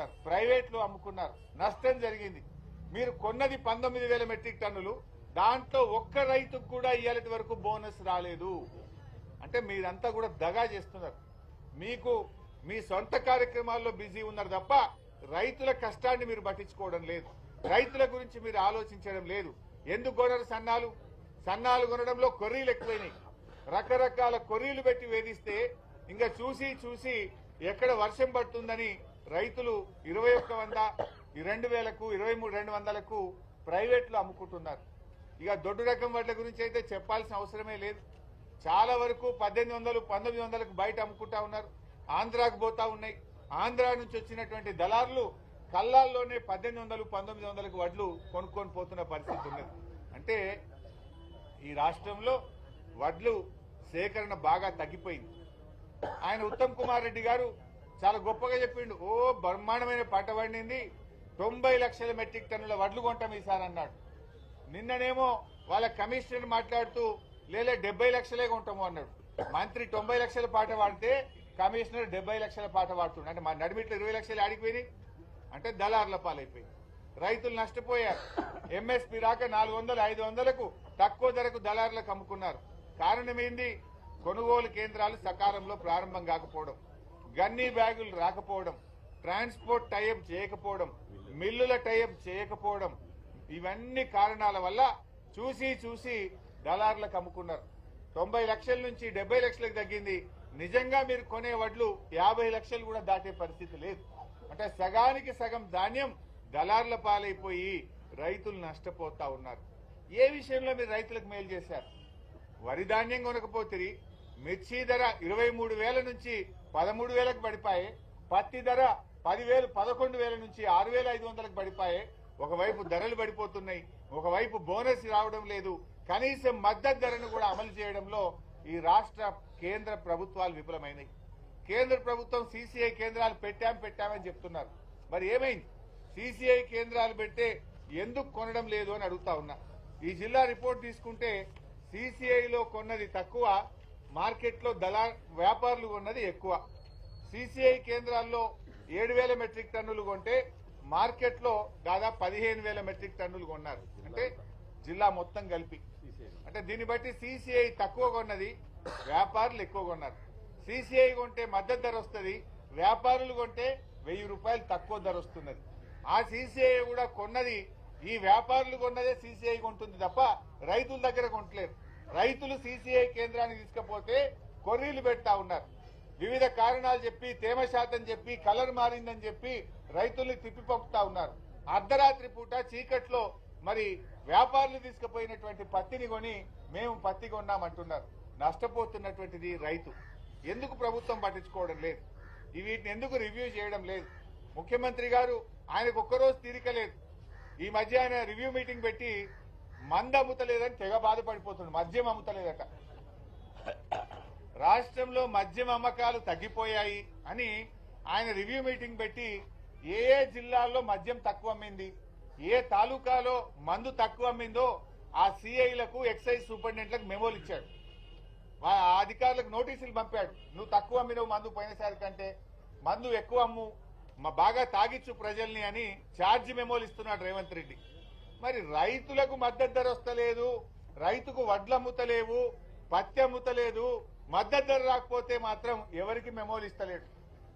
అమ్ముకున్నారు, ప్రైవేట్లో అమ్ముకున్నారు, నష్టం జరిగింది. మీరు కొన్నది 19,000 మెట్రిక్ టన్నులు, దాంట్లో ఒక్క రైతుకు కూడా ఇయ్యాలటి వరకు బోనస్ రాలేదు. అంటే మీరంతా కూడా దగా చేస్తున్నారు. మీకు మీ సొంత కార్యక్రమాల్లో బిజీ ఉన్నారు తప్ప రైతుల కష్టాన్ని మీరు పట్టించుకోవడం లేదు, రైతుల గురించి మీరు ఆలోచించడం లేదు. ఎందుకు కొనరు సన్నాలు? సన్నాలు కొనడంలో కొర్రీలు ఎక్కువైనాయి. రకరకాల కొర్రీలు పెట్టి వేధిస్తే ఇంకా చూసి చూసి ఎక్కడ వర్షం పడుతుందని రైతులు 2100, 2,000కు, 23,200కు ప్రైవేట్లో అమ్ముకుంటున్నారు. ఇక దొడ్డు రకం వడ్ల గురించి అయితే చెప్పాల్సిన అవసరమే లేదు. చాలా వరకు 1,800, 1,900కు బయట అమ్ముకుంటా ఉన్నారు. ఆంధ్రాకు పోతా ఉన్నాయి. ఆంధ్రా నుంచి వచ్చినటువంటి దళారులు కల్లాల్లోనే 1,800, 1,900కు వడ్లు కొనుక్కొని పోతున్న పరిస్థితి ఉన్నది. అంటే ఈ రాష్ట్రంలో వడ్లు సేకరణ బాగా తగ్గిపోయింది. ఆయన ఉత్తమ్ కుమార్ రెడ్డి గారు చాలా గొప్పగా చెప్పిండు. ఓ బ్రహ్మాండమైన పంట పండింది, 90 లక్షల మెట్రిక్ టన్నుల వడ్లు కొంటాం ఈసారి అన్నాడు. నిన్ననేమో వాళ్ళ కమిషనర్ మాట్లాడుతూ లేలే 70 లక్షలే కొంటాము అన్నాడు. మంత్రి 90 లక్షల పాట పాడితే కమిషనర్ 70 లక్షల పాట పాడుతుండే. అంటే మా నడిమిట్లో 20 లక్షలు ఆడిపోయినాయి. అంటే దళారుల పాలైపోయింది. రైతులు నష్టపోయారు. ఎంఎస్పీ రాక 400, 500కు తక్కువ ధరకు దళారులకు అమ్ముకున్నారు. కారణం ఏంది? కొనుగోలు కేంద్రాలు సకాలంలో ప్రారంభం కాకపోవడం, గన్నీ బ్యాగులు రాకపోవడం, ట్రాన్స్పోర్ట్ టైఅప్ చేయకపోవడం, మిల్లుల టైఅప్ చేయకపోవడం, ఇవన్నీ కారణాల వల్ల చూసి చూసి దళారులకు అమ్ముకున్నారు. 90 లక్షల నుంచి 70 లక్షలకు తగ్గింది. నిజంగా మీరు కొనే వడ్లు 50 లక్షలు కూడా దాటే పరిస్థితి లేదు. అంటే సగానికి సగం ధాన్యం దళారుల పాలైపోయి రైతులు నష్టపోతా ఉన్నారు. ఏ విషయంలో మీరు రైతులకు మేలు చేశారు? వరి ధాన్యం కొనకపోతే మిర్చి ధర 23,000 నుంచి 13,000కు పడిపాయే, పత్తి ధర 10,000, 11,000 నుంచి 6,500కు పడిపాయే. ఒకవైపు ధరలు పడిపోతున్నాయి, ఒకవైపు బోనస్ రావడం లేదు, కనీసం మద్దతు ధరను కూడా అమలు చేయడంలో ఈ రాష్ట్ర కేంద్ర ప్రభుత్వాలు విఫలమైనాయి. కేంద్ర ప్రభుత్వం సీసీఐ కేంద్రాలు పెట్టామని చెప్తున్నారు. మరి ఏమైంది? సీసీఐ కేంద్రాలు పెట్టే ఎందుకు కొనడం లేదు అని అడుగుతా ఉన్నా. ఈ జిల్లా రిపోర్ట్ తీసుకుంటే సీసీఐలో కొన్నది తక్కువ, మార్కెట్లో వ్యాపారులు కొన్నది ఎక్కువ. సీసీఐ కేంద్రాల్లో 7,000 మెట్రిక్ టన్నులు కొంటే మార్కెట్లో దాదాపు 15,000 మెట్రిక్ టన్నులు కొన్నారు. అంటే జిల్లా మొత్తం కలిపి. అంటే దీన్ని బట్టి సీసీఐ తక్కువ కొన్నది, వ్యాపారులు ఎక్కువ కొన్నారు. సీసీఐ కొంటే మద్దతు ధర వస్తుంది, వ్యాపారులు కొంటే 1,000 రూపాయలు తక్కువ ధర వస్తున్నది. ఆ సీసీఐ కూడా కొన్నది, ఈ వ్యాపారులు కొన్నదే సీసీఐ కొంటుంది తప్ప రైతుల దగ్గర కొంటలేరు. రైతులు సీసీఐ కేంద్రానికి తీసుకపోతే కొర్రీలు పెడతా ఉన్నారు. వివిధ కారణాలు చెప్పి, తేమ శాతం చెప్పి, కలర్ మారిందని చెప్పి రైతుల్ని తిప్పి పంపుతా ఉన్నారు. అర్ధరాత్రి పూట చీకట్లో మరి వ్యాపారులు తీసుకుపోయినటువంటి పత్తిని కొని మేము పత్తి కొన్నామంటున్నారు. నష్టపోతున్నటువంటిది రైతు. ఎందుకు ప్రభుత్వం పట్టించుకోవడం లేదు? వీటిని ఎందుకు రివ్యూ చేయడం లేదు? ముఖ్యమంత్రి గారు ఆయనకు ఒక్కరోజు తీరిక లేదు. ఈ మధ్య ఆయన రివ్యూ మీటింగ్ పెట్టి మందు అమ్ముతలేదని తెగ బాధపడిపోతుంది. మద్యం అమ్ముతలేదట. రాష్ట్రంలో మద్యం అమ్మకాలు తగ్గిపోయాయి అని ఆయన రివ్యూ మీటింగ్ పెట్టి ఏ జిల్లాల్లో మద్యం తక్కువ అమ్మింది, ఏ తాలూకాలో మందు తక్కువ అమ్మిందో ఆ సిఐలకు, ఎక్సైజ్ సూపరింటెండెంట్లకు మెమోలు ఇచ్చాడు. ఆ అధికారులకు నోటీసులు పంపాడు. నువ్వు తక్కువ అమ్మినవు మందు పోయినసారి కంటే, మందు ఎక్కువ అమ్ము, బాగా తాగిచ్చు ప్రజల్ని అని ఛార్జ్ మెమోలు ఇస్తున్నాడు రేవంత్ రెడ్డి. మరి రైతులకు మద్దతు ధర వస్తలేదు, రైతుకు వడ్లు అమ్ముతలేవు, పత్తి అమ్ముతలేదు, మద్దతు ధర రాకపోతే మాత్రం ఎవరికి మెమోలు ఇస్తలేడు.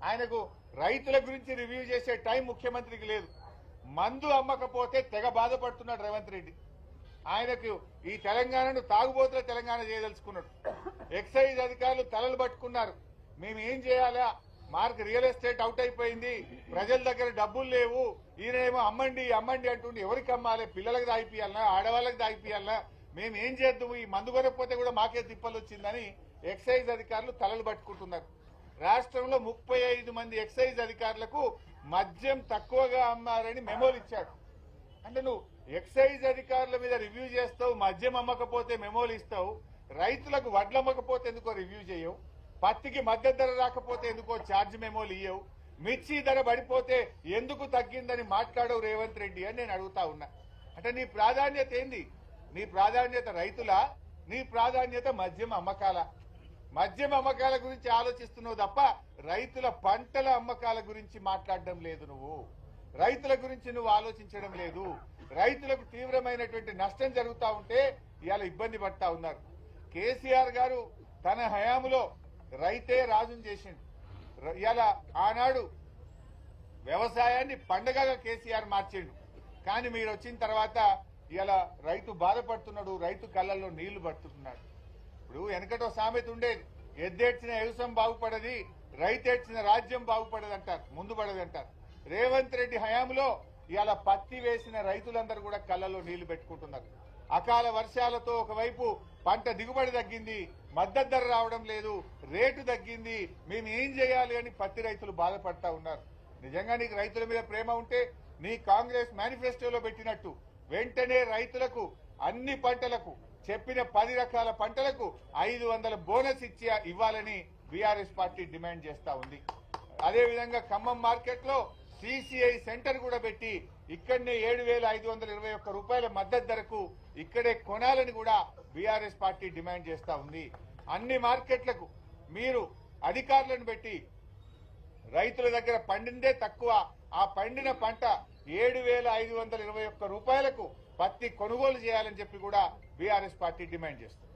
ఆయనకు రైతుల గురించి రివ్యూ చేసే టైం ముఖ్యమంత్రికి లేదు. మందు అమ్మకపోతే తెగ బాధపడుతున్నాడు రేవంత్ రెడ్డి. ఆయనకు ఈ తెలంగాణను తాగుబోతుల తెలంగాణ చేయదలుచుకున్నాడు. ఎక్సైజ్ అధికారులు తలలు పట్టుకున్నారు. మేము ఏం చేయాలా, రియల్ ఎస్టేట్ అవుట్ అయిపోయింది, ప్రజల దగ్గర డబ్బులు లేవు, ఈయనేమో అమ్మండి అమ్మండి అంటుండే. ఎవరికి అమ్మాలి? పిల్లలకు దాగిపియాలనా, ఆడవాళ్ళకి దాగిపియాలనా? మేము ఏం చేద్దాము? ఈ మందు కొనకపోతే కూడా మాకే తిప్పలు వచ్చిందని ఎక్సైజ్ అధికారులు తలలు పట్టుకుంటున్నారు. రాష్ట్రంలో 35 మంది ఎక్సైజ్ అధికారులకు మద్యం తక్కువగా అమ్మారని మెమోలు ఇచ్చాడు. అంటే నువ్వు ఎక్సైజ్ అధికారుల మీద రివ్యూ చేస్తావు, మద్యం అమ్మకపోతే మెమోలు ఇస్తావు, రైతులకు వడ్లు అమ్మకపోతే ఎందుకో రివ్యూ చేయవు, పత్తికి మద్దతు ధర రాకపోతే ఎందుకో ఛార్జ్ మెమోలు ఇయ్యవు, మిర్చి ధర పడిపోతే ఎందుకు తగ్గిందని మాట్లాడవు రేవంత్ రెడ్డి అని నేను అడుగుతా ఉన్నా. అంటే నీ ప్రాధాన్యత ఏంది? నీ ప్రాధాన్యత రైతులా? నీ ప్రాధాన్యత మద్యం అమ్మకాల? మద్యం అమ్మకాల గురించి ఆలోచిస్తున్నావు తప్ప రైతుల పంటల అమ్మకాల గురించి మాట్లాడడం లేదు. నువ్వు రైతుల గురించి నువ్వు ఆలోచించడం లేదు. రైతులకు తీవ్రమైనటువంటి నష్టం జరుగుతా ఉంటే ఇవాళ ఇబ్బంది పడతా ఉన్నారు. కేసీఆర్ గారు తన హయాములో రైతే రాజును చేసిండు. ఇవాళ ఆనాడు వ్యవసాయాన్ని పండగగా కేసీఆర్ మార్చిండు. కానీ మీరు వచ్చిన తర్వాత ఇలా రైతు బాధపడుతున్నాడు, రైతు కళ్ళల్లో నీళ్లు పడుతున్నాడు. ఇప్పుడు వెనకటో సామెత ఉండేది, ఎద్దేడ్చిన వ్యవసాయం బాగుపడది, రైతేడ్చిన రాజ్యం బాగుపడదు అంటారు, ముందు పడదు అంటారు. రేవంత్ రెడ్డి హయాంలో ఇవాళ పత్తి వేసిన రైతులందరూ కూడా కళ్ళల్లో నీళ్లు పెట్టుకుంటున్నారు. అకాల వర్షాలతో ఒకవైపు పంట దిగుబడి తగ్గింది, మద్దతు ధర రావడం లేదు, రేటు తగ్గింది, మేము ఏం చేయాలి అని పత్తి రైతులు బాధపడతా ఉన్నారు. నిజంగా నీకు రైతుల మీద ప్రేమ ఉంటే నీ కాంగ్రెస్ మేనిఫెస్టోలో పెట్టినట్టు వెంటనే రైతులకు అన్ని పంటలకు చెప్పిన 10 రకాల పంటలకు 500 బోనస్ ఇవ్వాలని బీఆర్ఎస్ పార్టీ డిమాండ్ చేస్తా ఉంది. అదేవిధంగా ఖమ్మం మార్కెట్ లో సిసిఐ సెంటర్ కూడా పెట్టి ఇక్కడనే 7,521 రూపాయల మద్దతు ధరకు ఇక్కడే కొనాలని కూడా బీఆర్ఎస్ పార్టీ డిమాండ్ చేస్తా ఉంది. అన్ని మార్కెట్లకు మీరు అధికారులను పెట్టి రైతుల దగ్గర పండిందే తక్కువ, ఆ పండిన పంట 7,521 రూపాయలకు పత్తి కొనుగోలు చేయాలని చెప్పి కూడా బీఆర్ఎస్ పార్టీ డిమాండ్ చేస్తుంది.